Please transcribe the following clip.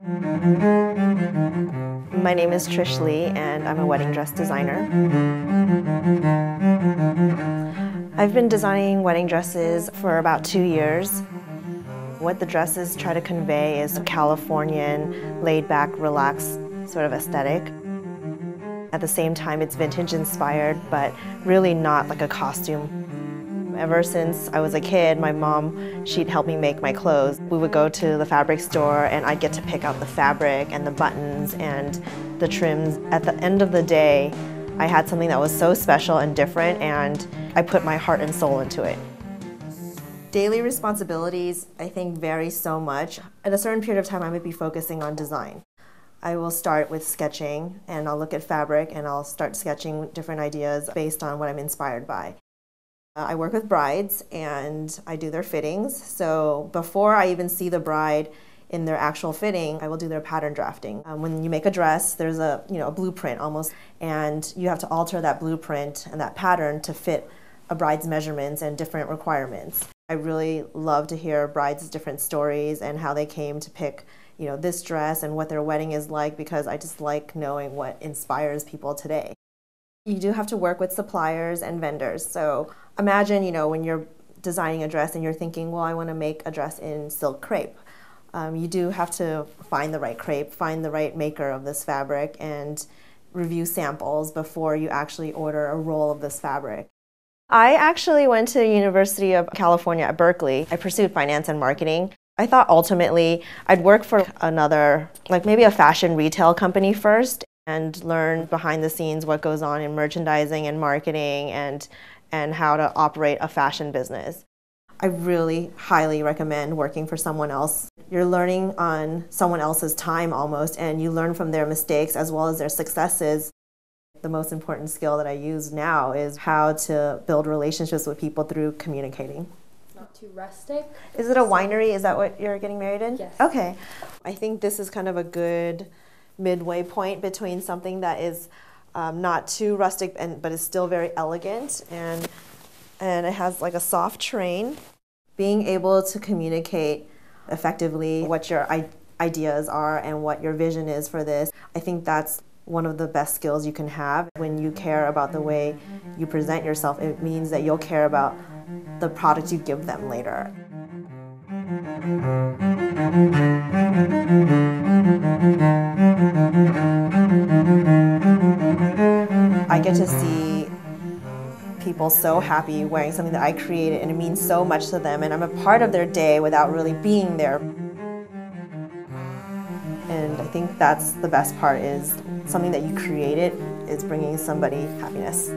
My name is Trish Lee, and I'm a wedding dress designer. I've been designing wedding dresses for about 2 years. What the dresses try to convey is a Californian, laid-back, relaxed sort of aesthetic. At the same time, it's vintage inspired, but really not like a costume. Ever since I was a kid, my mom, she'd help me make my clothes. We would go to the fabric store and I'd get to pick out the fabric and the buttons and the trims. At the end of the day, I had something that was so special and different, and I put my heart and soul into it. Daily responsibilities, I think, vary so much. At a certain period of time, I might be focusing on design. I will start with sketching, and I'll look at fabric and I'll start sketching different ideas based on what I'm inspired by. I work with brides and I do their fittings. So before I even see the bride in their actual fitting, I will do their pattern drafting. When you make a dress, there's a blueprint almost, and you have to alter that blueprint and that pattern to fit a bride's measurements and different requirements. I really love to hear brides' different stories and how they came to pick this dress and what their wedding is like, because I just like knowing what inspires people today. You do have to work with suppliers and vendors. So imagine, when you're designing a dress and you're thinking, well, I want to make a dress in silk crepe. You do have to find the right crepe, find the right maker of this fabric, and review samples before you actually order a roll of this fabric. I actually went to the University of California at Berkeley. I pursued finance and marketing. I thought ultimately I'd work for another, like maybe a fashion retail company first, and learn behind the scenes what goes on in merchandising and marketing and how to operate a fashion business. I really highly recommend working for someone else. You're learning on someone else's time almost, and you learn from their mistakes as well as their successes. The most important skill that I use now is how to build relationships with people through communicating. Not too rustic. Is it a winery? Is that what you're getting married in? Yes. Okay. I think this is kind of a good midway point between something that is not too rustic but is still very elegant, and it has like a soft train. Being able to communicate effectively what your ideas are and what your vision is for this, I think that's one of the best skills you can have. When you care about the way you present yourself, it means that you'll care about the product you give them later. I get to see people so happy wearing something that I created, and it means so much to them, and I'm a part of their day without really being there. And I think that's the best part, is something that you created is bringing somebody happiness.